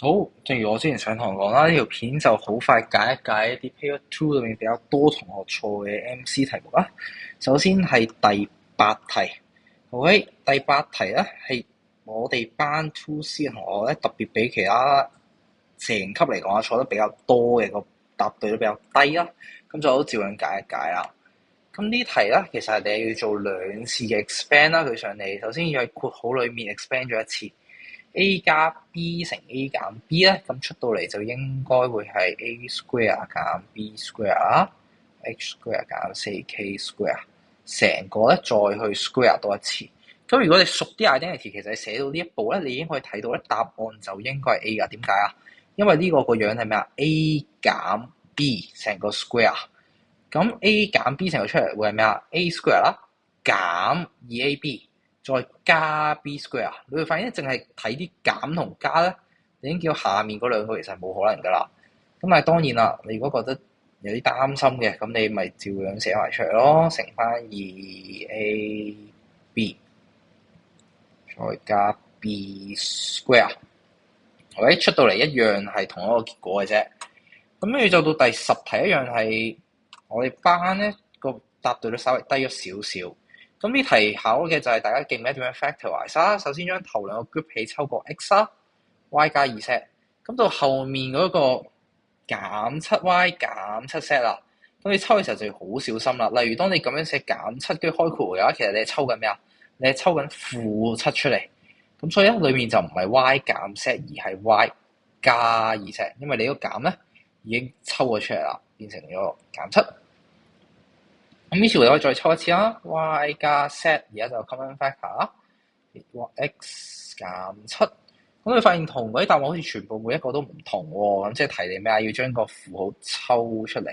好，正如我之前上堂講啦，呢條片就好快解一解一啲 Paper Two 裏面比較多同學錯嘅 MC 題目啦。首先係第八題，OK，第八題咧係我哋班 Two C 嘅同學咧特別比其他成級嚟講錯得比較多嘅個答對都比較低啦。咁就好照樣解一解啦。咁呢題咧其實係你要做兩次嘅 expand 啦，佢上嚟首先要喺括號裏面 expand 咗一次。A 加 B 乘 A 減 B 咧，咁出到嚟就應該會係 A square 減 B square 啦，H square 減 4K square，成個咧再去 square 多一次。咁如果你熟啲 identity，其實你寫到呢一步咧，你已經可以睇到咧答案就應該係 A 噶。點解啊？因為呢個個樣係咩啊？A 減 B 成個 square，咁 A 減 B 成個出嚟會係咩啊？A square 啦，減 2AB。再加 B square，你會發現淨係睇啲減同加咧，你已經叫下面嗰兩個其實冇可能噶啦。咁但係當然啦，你如果覺得有啲擔心嘅，咁你咪照樣寫埋出嚟咯，乘翻 2AB 再加 B square，係咪出到嚟一樣係同一個結果嘅啫？咁跟住就到第十題一樣係我哋班咧個答對率稍微低咗少少。咁呢題考嘅就係大家記唔記得點樣 factorize 啦？首先將頭兩個 group 起抽個 x 啦，y 加2set，咁到後面嗰個減 7y 減7set 啦。咁你抽嘅時候就要好小心啦。例如當你咁樣寫減7跟住開括弧嘅話，其實你係抽緊咩啊？你係抽緊-7出嚟。咁所以咧，裏面就唔係 y 減 set 而係 y 加2set，因為你個減咧已經抽咗出嚟啦，變成咗減7。咁於是乎你可以再抽一次啦 ，y 加 set 而家就 common factor 啦 ，x 減7。咁你發現同嗰啲答案好似全部每一個都唔同喎。咁即係提你咩啊？要將個符號抽出嚟，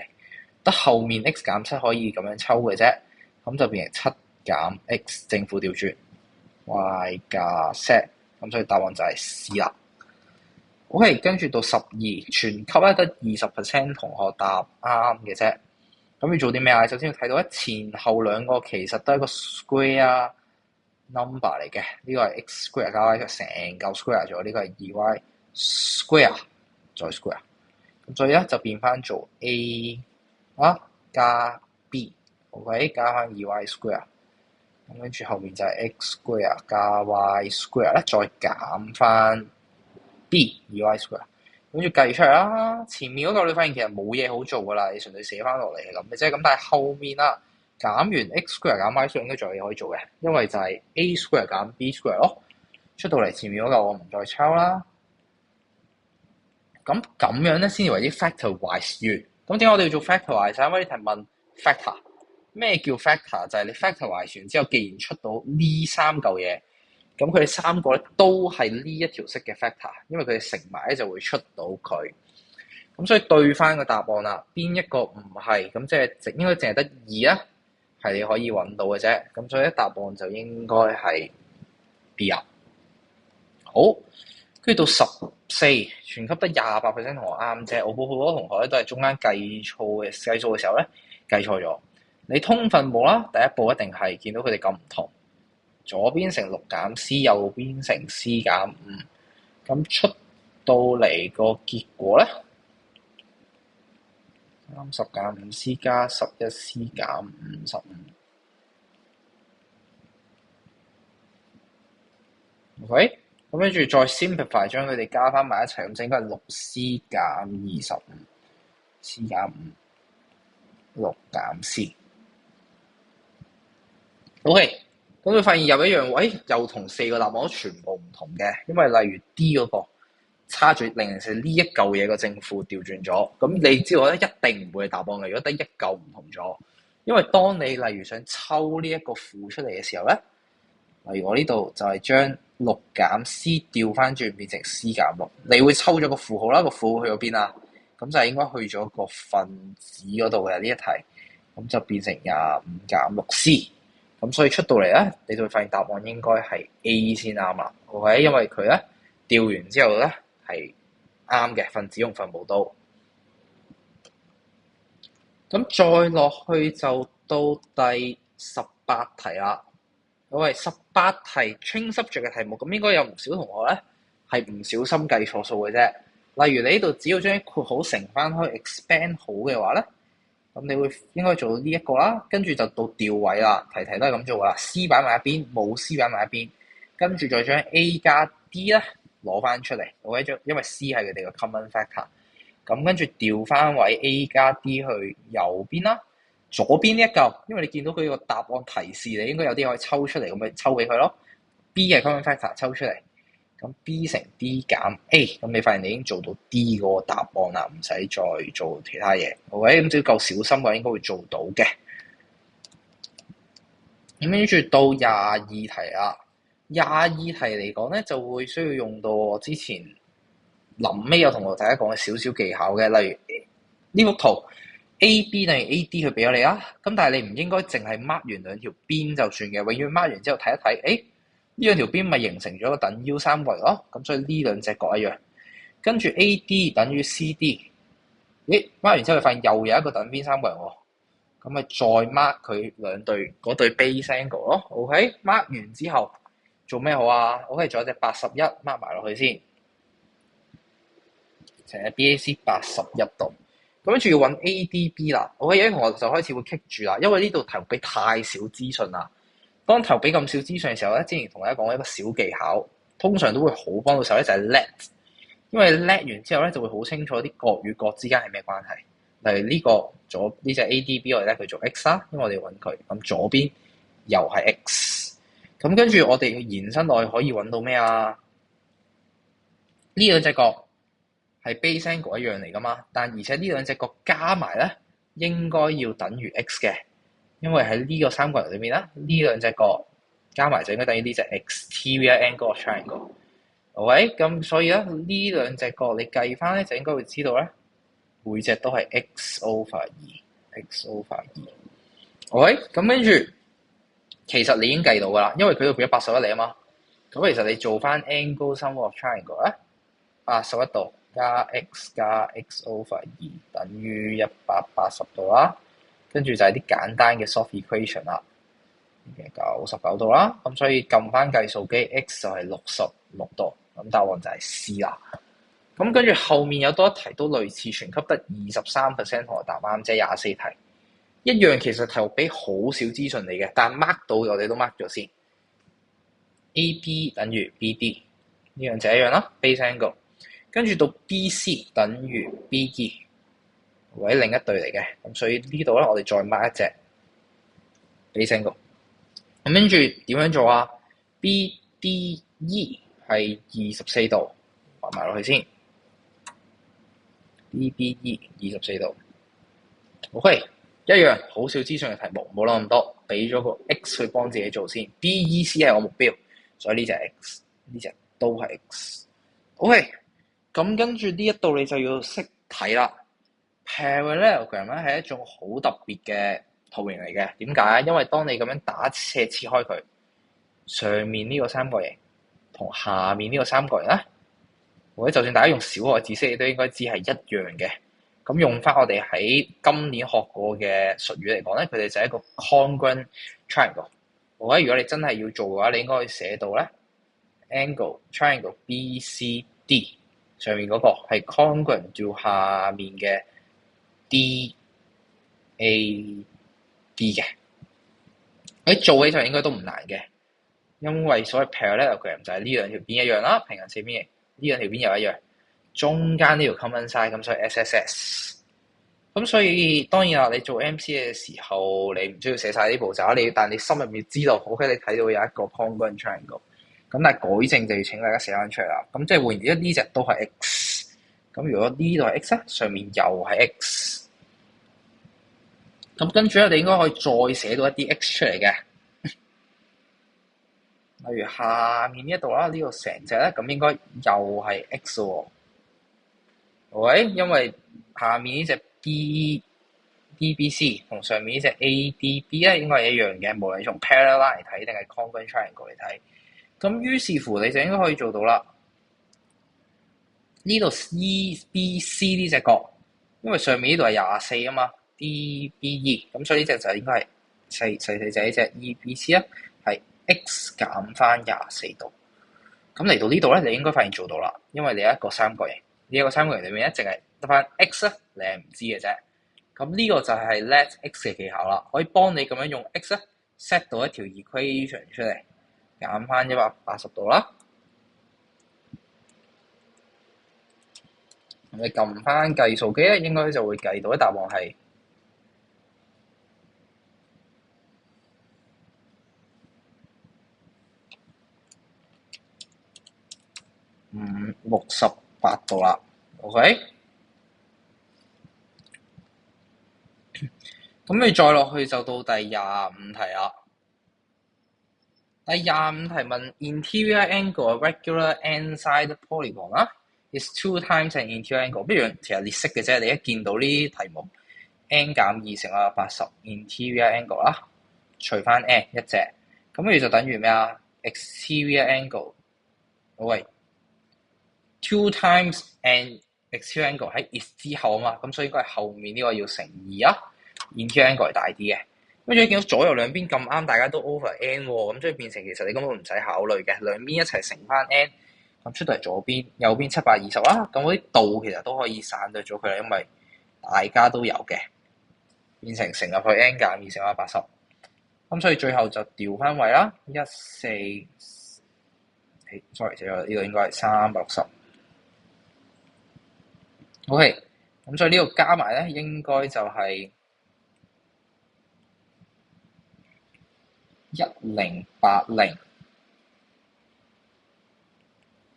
得後面 x 減7可以咁樣抽嘅啫。咁就變成7減 x 正負調轉 y 加 set。咁所以答案就係 C 啦。OK，跟住到12，全級咧得20% 同學答啱嘅啫。咁要做啲咩啊？首先要睇到前後兩個其實都係一個 square number 嚟嘅，呢個係 x square 加 y 成嚿 square 咗，呢個係 2y square 再 square，咁所以咧就變翻做 a 加 b，OK 加翻 2y square，咁跟住後面就係 x square 加 y square 咧，再減翻 b 2y square。跟住計出嚟啦，前面嗰個你發現其實冇嘢好做噶啦，你純粹寫翻落嚟係咁嘅啫。咁但係後面啦，減完 x square 減 y square 應該仲有嘢可以做嘅，因為就係 a square 減 b square 咯。出到嚟前面嗰個我唔再抄啦。咁樣咧先至為之 factorize 完。咁點解我哋要做 factorize？因為呢題問 factor， 咩叫 factor？ 就係你 factorize 完之後，既然出到呢三嚿嘢。咁佢哋三個咧都係呢一條式嘅 factor，因為佢哋乘埋咧就會出到佢。咁所以對翻個答案啦，邊一個唔係？咁即係應該淨係得2啊，係你可以揾到嘅啫。咁所以答案就應該係 B 啊。好，跟住到14，全級得28% 同學啱啫。我估好多同學咧都係中間計數嘅時候咧計錯咗。你通分冇啦，第一步一定係見到佢哋咁唔同。左邊乘6減 C， 右邊乘 C 減5，咁出到嚟個結果咧，30減5 C 加11 C 減55。OK， 咁跟住再 simplify 將佢哋加翻埋一齊，咁就應該係6 C 減25 C 減5 6減 C。OK。咁你發現又一樣，又同4個答案都全部唔同嘅，因為例如 D 嗰個差住004呢一嚿嘢個正負調轉咗，咁你知道咧一定唔會係答案嘅。如果得一嚿唔同咗，因為當你例如想抽呢一個負出嚟嘅時候咧，例如我呢度就係將6減 C 調翻轉變成 C 減6，你會抽咗個負號啦，個負號去咗邊啊？咁就係應該去咗個分子嗰度嘅呢一題，咁就變成25減6 C。咁所以出到嚟咧，你就會發現答案應該係 A 先啱啦。OK， 因為佢咧調完之後咧係啱嘅，分子用分母都。咁再落去就到第18題啦。18題 change subject 嘅題目，咁應該有唔少同學咧係唔小心計錯數嘅啫。例如你呢度只要將括號乘翻開 expand 好嘅話咧，咁你會應該做到呢一個啦，跟住就到調位啦，題題都係咁做噶啦。C 擺埋一邊，冇 C 擺埋一邊，跟住再將 A 加 D 咧攞翻出嚟，因為 C 係佢哋嘅 common factor。咁跟住調翻位 A 加 D 去右邊啦，左邊呢一嚿，因為你見到佢個答案提示你應該有啲可以抽出嚟，咁咪抽俾佢咯。B 嘅 common factor 抽出嚟，咁 B 乘 D 減 A， 咁你發現你已經做到 D 嗰個答案啦，唔使再做其他嘢。OK，咁只要夠小心嘅話，應該會做到嘅。咁跟住到22題啦，22題嚟講咧，就會需要用到我之前臨尾有同大家講嘅少少技巧嘅，例如呢幅圖 AB 等於 AD 佢俾咗你啦，咁但係你唔應該淨係 mark 完兩條邊就算嘅，永遠 mark 完之後睇一睇，呢兩條邊咪形成咗個等腰三角形咯，咁所以呢兩隻角一樣。跟住 AD 等於 CD， mark 完之後你發現又有一個等邊三角形喎，咁咪再 mark 佢兩對嗰對 base angle 咯。OK，mark 完之後做咩好啊？我哋仲有隻81 mark 埋落去先，成日 BAC 81度。咁跟住要揾 ADB 啦。OK，有啲同學就開始會棘住啦，因為呢度題目俾太少資訊啦。當題目俾咁少資訊嘅時候咧，之前同大家講一個小技巧，通常都會好幫到手咧，就係 let。因為 let 完之後咧，就會好清楚啲角與角之間係咩關係。例如呢個左呢隻 ADB 我哋咧佢做 X 啦，因為我哋要揾佢。咁左邊又係 X。咁跟住我哋延伸落去可以揾到咩啊？呢兩隻角係 base angle 一樣嚟噶嘛，但而且呢兩隻角加埋咧應該要等於 X 嘅，因為喺呢個三角形裏面啦，呢兩隻角加埋就應該等於呢隻 exterior angle of triangle。OK， 咁所以咧呢兩隻角你計翻咧就應該會知道咧，每隻都係 x over 2，x over 2。OK，咁跟住其實你已經計到噶啦，因為佢度俾咗81嚟啊嘛。咁其實你做翻 angle sum of triangle 咧，81度加 x 加 x over 2等於180度啦。跟住就係啲簡單嘅 soft equation 啦，99度啦。咁所以撳翻計數機 x 就係66度。咁答案就係 C 啦。咁跟住後面有多一題都類似，全級得23%同學答啱，即係24題一樣。其實題目俾好少資訊你嘅，但 mark 到我哋都 mark 咗先。AB 等於 BD 呢樣就一樣啦 ，base angle。跟住到 BC 等於 BE， 或者另一對嚟嘅。咁所以呢度咧，我哋再 mark 一隻 base angle。咁跟住點樣做啊 ？BDE 係24度，畫埋落去先。BBE 24度 ，OK， 一樣好少資訊嘅題目，冇諗咁多，俾咗個 X 去幫自己做先。BEC 係我目標，所以呢隻 X， 呢隻都係 X。OK， 咁跟住呢一度你就要識睇啦。Parallelogram 咧係一種好特別嘅圖形嚟嘅，點解？因為當你咁樣打斜切開佢，上面呢個三角形同下面呢個三角形咧，或者就算大家用小學知識，你都應該知係一樣嘅。咁用翻我哋喺今年學過嘅術語嚟講咧，佢哋就係一個 congruent triangle。或者如果你真係要做嘅話，你應該可以寫到咧 angle triangle BCD 上面嗰個係 congruent to 下面嘅 DAD 嘅。喺做起上應該都唔難嘅，因為所謂 parallelogram 就係呢兩條邊一樣啦，平行四邊形。呢兩條邊又一樣，中間呢條 common side， 咁所以 SSS。咁所以當然啦，你做 MCA 嘅時候，你唔需要寫晒啲步驟，但你心入面知道 ，OK， 你睇到有一個 congruent triangle。咁但係改正就要請大家寫翻出嚟啦。咁即係換言之，呢隻都係 X。咁如果呢度係 X 咧，上面又係 X。咁跟住咧，你應該可以再寫到一啲 X 出嚟嘅。例如下面呢一度啦，呢個成隻咧，咁應該又係 X 喎。喂，因為下面呢隻 DBC 同上面呢隻 ADB 咧，應該係一樣嘅，無論從 parallel line 嚟睇定係 congruent triangle 嚟睇。咁於是乎你就應該可以做到啦。呢度 EBC 呢隻角，因為上面呢度係24啊嘛 ，DBE， 咁所以呢隻就應該係細細仔呢隻 EBC 啊，係 X 減翻24度。咁嚟到呢度咧，你應該發現做到啦，因為你有一個三角形，呢一個三角形裏面咧，淨係得翻 x 咧，你係唔知嘅啫。咁呢個就係 let x 嘅技巧啦，可以幫你咁樣用 x 咧 set 到一條 equation 出嚟，減翻180度啦。你撳翻計數機咧，應該就會計到嘅答案係68度啦。OK， 咁你再落去就到第25題啦。第25題問 interior angle regular n-side polygon 啦，is 2 times an interior angle。不如其實列式嘅啫，你一見到呢啲題目 n 減2乘180 interior angle 啦，除翻 n 一隻，咁跟住就等於咩啊 ？exterior angle， 喂，2 times an exterior angle 喺 is 之後啊嘛，咁所以應該係後面呢個要乘2啊 ，interior angle 係大啲嘅。咁仲要見到左右兩邊咁啱，大家都 over n 喎，咁所以變成其實你根本唔使考慮嘅，兩邊一齊乘翻 n， 咁出到嚟左邊右邊720啦，咁嗰啲度其實都可以省略咗佢啦，因為大家都有嘅，變成乘入去 n 減2乘180，咁所以最後就調翻位啦，sorry， 呢個應該係360。OK， 咁所以呢個加埋咧，應該就係1080。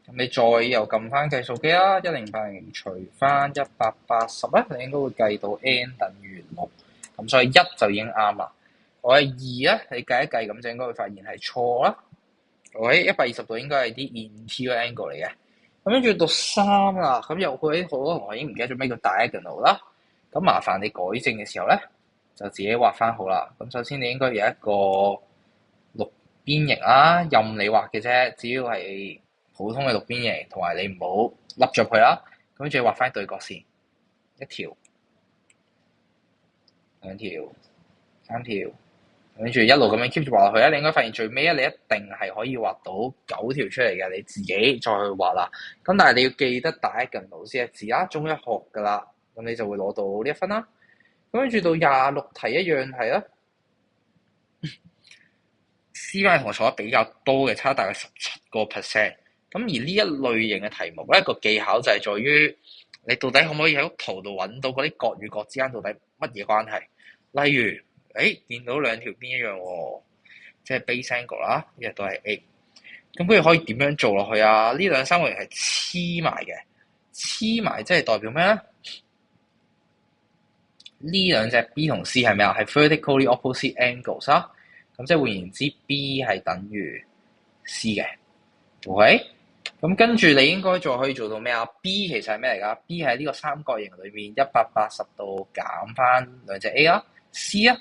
咁你再又撳翻計數機啦，1080除翻180咧，你應該會計到 n 等於6，咁所以1就已經啱啦。我係2咧，你計一計咁就應該會發現係錯啦。120度應該係啲 interior angle 嚟嘅。咁跟住到3啦，咁又佢好多同學已經唔記得咗咩叫 diagonal 啦。咁麻煩你改正嘅時候咧，就自己畫翻好啦。咁首先你應該有一個六邊形啦，任你畫嘅啫，只要係普通嘅六邊形，同埋你唔好凹咗佢啦。咁跟住畫翻對角線，一條、兩條、3條。跟住一路咁樣 keep 住畫落去咧，你應該發現最尾你一定係可以畫到9條出嚟嘅，你自己再去畫啦。咁但係你要記得diagonal先係字啦，中一學噶啦，咁你就會攞到呢1分啦。咁跟住到26題一樣係啦，C 班同學錯得比較多嘅，差大概17%。咁而呢一類型嘅題目咧，個技巧就係在於你到底可唔可以喺幅圖度揾到嗰啲角與角之間到底乜嘢關係？例如，見到兩條邊一樣喎，即係 base angle 啦，呢日都係 A。咁跟住可以點樣做落去啊？呢兩三個形係黐埋嘅，黐埋即係代表咩咧？呢兩隻 B 同 C 係咩啊？係 vertically opposite angles 啊。咁即係換言之 ，B 係等於 C 嘅。OK， 咁跟住你應該再可以做到咩啊 ？B 其實係咩嚟㗎 ？B 係呢個三角形裏面180度減翻兩隻 A 啦。C 啊，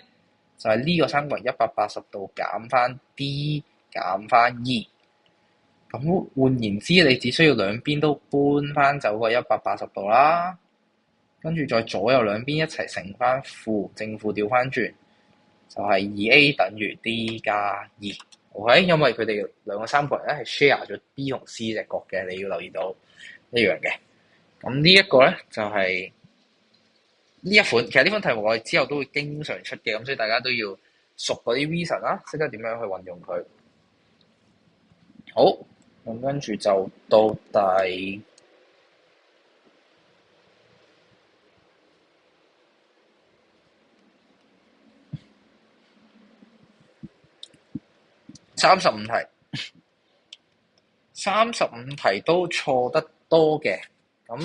就係呢個三角形180度減翻 D 減翻 E。咁換言之，你只需要兩邊都搬翻走個180度啦，跟住再左右兩邊一齊乘翻負，正負調翻轉，就係 2A 等於 D 加 E。OK， 因為佢哋兩個三角形咧係 share 咗 B 同 C 隻角嘅，你要留意到一樣嘅。咁呢一個咧就係呢一款，其實呢款題目我哋之後都會經常出嘅，咁所以大家都要熟嗰啲 reason 啦，識得點樣去運用佢。好，咁跟住就到第35題，35題都錯得多嘅。咁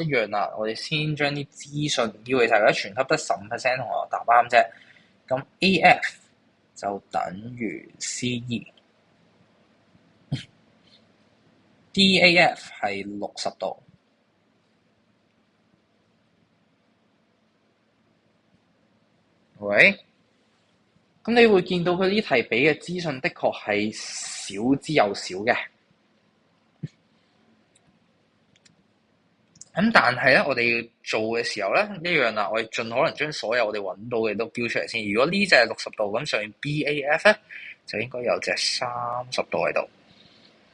一樣啦，我哋先將啲資訊要其實而家全級得15% 同學答啱啫。咁 AF 就等於 CE，DAF 係60度。喂，咁你會見到佢呢題俾嘅資訊的確係少之又少嘅。咁但係咧，我哋做嘅時候咧一樣啦，我哋盡可能將所有我哋揾到嘅都標出嚟先。如果呢隻係60度，咁上面 BAF 咧就應該有隻30度喺度。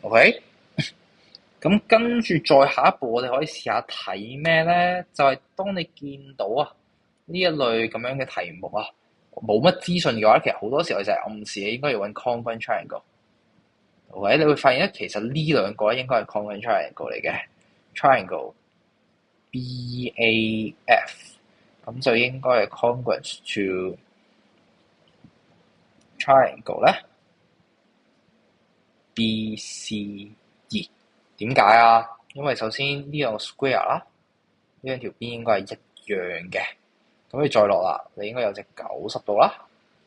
OK，咁跟住再下一步，我哋可以試下睇咩咧？就係、當你見到呢一類咁樣嘅題目冇乜資訊嘅話，其實好多時候就係暗示你應該要揾 congruent triangle。或者你會發現咧，其實呢兩個應該係 congruent triangle 嚟嘅 triangle BAF， 咁就應該係 congruent to triangle 咧 BCE。點解啊？因為首先呢兩個 square 啦，呢兩條邊應該係一樣嘅。咁你再落啦，你應該有隻90度啦。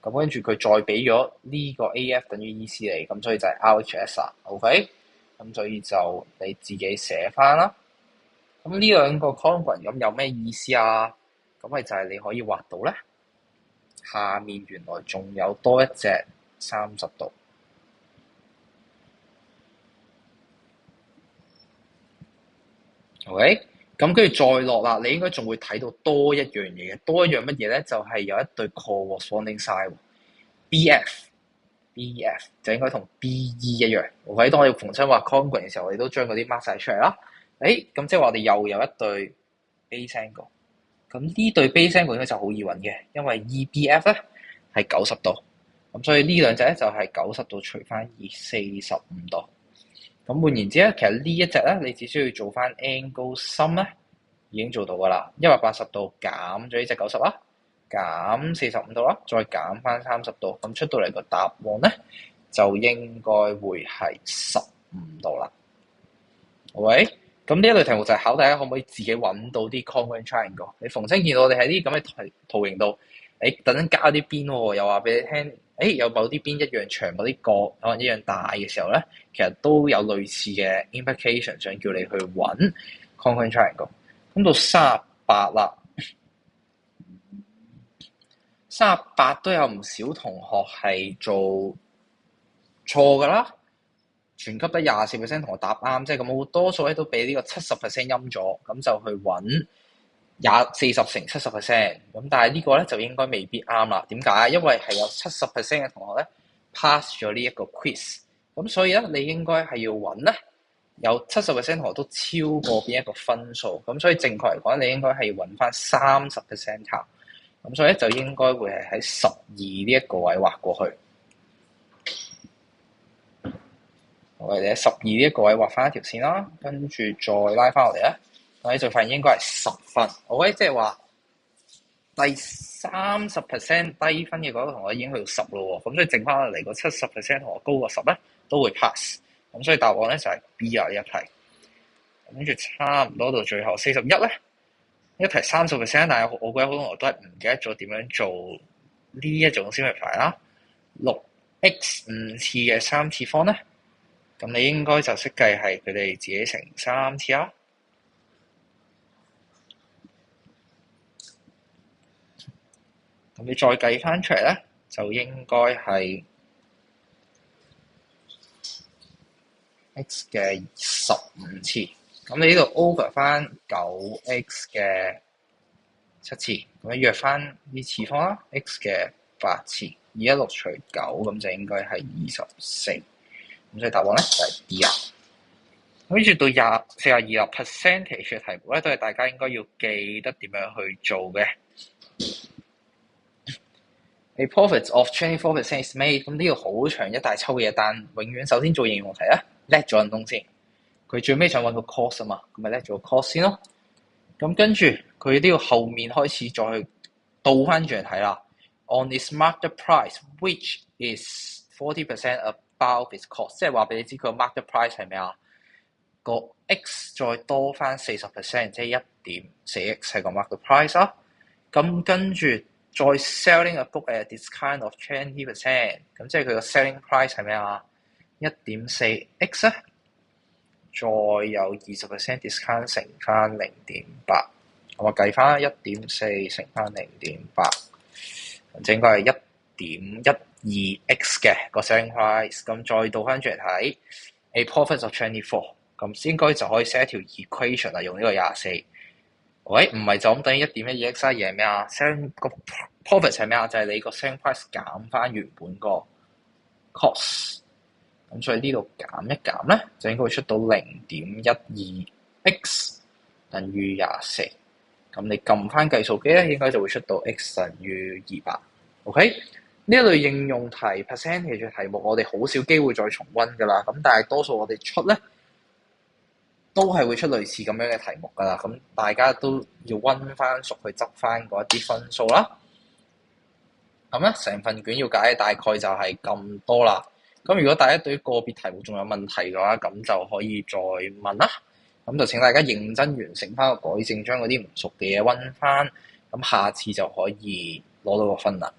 咁跟住佢再俾咗呢個 AF 等於 EC 你，咁所以就係 RHS 啦。OK，咁所以就你自己寫翻啦。咁呢兩個 congruent 咁有咩意思啊？咁咪就係你可以畫到咧，下面原來仲有多一隻30度。OK，咁跟住再落啦，你應該仲會睇到多一樣嘢嘅，多一樣乜嘢咧？就係有一對 corresponding side，BF 就應該同 BE 一樣。OK，當我哋逢親話 congruent 嘅時候，我哋都將嗰啲 mark 晒出嚟啦。咁即係話我哋又有一對 base angle。咁呢對 base angle 應該就好易揾嘅，因為 EBF 咧係90度，咁所以呢兩隻咧就係90度除翻45度。咁換言之咧，其實呢一隻咧，你只需要做翻 angle sum 咧，已經做到噶啦。180度減咗呢隻90啦，減45度啦，再減翻30度，咁出到嚟個答案咧，就應該會係15度啦。喂，咁呢一類題目就係考大家可唔可以自己揾到啲 congruent triangle。你逢親見到我哋喺啲咁嘅圖形度，等陣加啲邊喎，又話俾你聽。有某啲邊一樣長，某啲角可能一樣大嘅時候咧，其實都有類似嘅 implication，想叫你去揾 congruent triangle。咁到38啦，38都有唔少同學係做錯噶啦，全級得24% 同學答啱，即係咁好多數咧都俾呢個70% 陰咗，咁就去揾40乘70%，咁但係呢個咧就應該未必啱啦。點解？因為係有70% 嘅同學咧 pass 咗呢一個 quiz，咁所以咧你應該係要揾咧有70% 同學都超過邊一個分數，咁所以正確嚟講，你應該係要揾翻30% 頭，咁所以咧就應該會係喺12呢一個位畫過去。我哋喺12呢一個位畫翻一條線啦，跟住再拉翻落嚟咧。我哋就發現應該係10分，即係話第30% 低分嘅嗰個同學已經去到10咯喎，咁所以剩翻落嚟個70% 同學高過10咧都會 pass，咁所以答案咧就係 B 呢一題。跟住差唔多到最後41咧，一題30%，但係我覺得好多同學都係唔記得咗點樣做呢一種 simplify 啦。6x 5次嘅3次方咧，咁你應該就識計係佢哋自己乘3次啦。咁你再計翻出嚟咧，就應該係 x 嘅15次。咁你呢度 over 翻 9x 嘅7次，咁你約翻呢次方啦 ，x 嘅8次，216除9，咁就應該係24。咁所以答案咧就係 D 啊。跟住到42%嘅題目咧，都係大家應該要記得點樣去做嘅。A profit of 24% is made， 咁呢個好長一大抽嘅嘢，但永遠首先做應用題咧，叻咗人東先。佢最尾想揾個 cost 啊嘛，咁咪叻咗個 cost 先咯。咁跟住佢呢個後面開始再去倒翻轉嚟睇啦。On its market price, which is 40% above its cost， 即係話俾你知佢個 market price 係咩啊？個 x 再多翻40%，即係 1.4x 係個 market price 啦。咁跟住再 selling a book at a discount of 20%， 咁即係佢個 selling price 係咩啊？ 1.4x 咧，再有20% discount 乘翻 0.8， 咁我計翻 1.4 乘翻 0.8， 就應該係 1.12x 嘅個 selling price。咁再倒翻轉嚟睇 a profit of 24， 咁應該就可以寫一條 equation 啦，用呢個24。唔係就咁等於 1.12x 而係咩啊？ selling 個 profit 係咩啊？就係你個 selling price 減翻原本個 cost。咁所以呢度減一減咧，就應該會出到0.12x 等於24。咁你撳翻計數機咧，應該就會出到 x 等於200。OK，呢一類應用題 percentage 嘅題目，我哋好少機會再重溫㗎啦。咁但係多數我哋出咧，都係會出類似咁樣嘅題目㗎啦。咁大家都要溫翻熟去執翻嗰一啲分數啦。咁咧，成份卷要解大概就係咁多啦。咁如果大家對於個別題目仲有問題嘅話，咁就可以再問啦。咁就請大家認真完成翻個改正，將嗰啲唔熟嘅嘢溫翻。咁下次就可以攞到個分啦。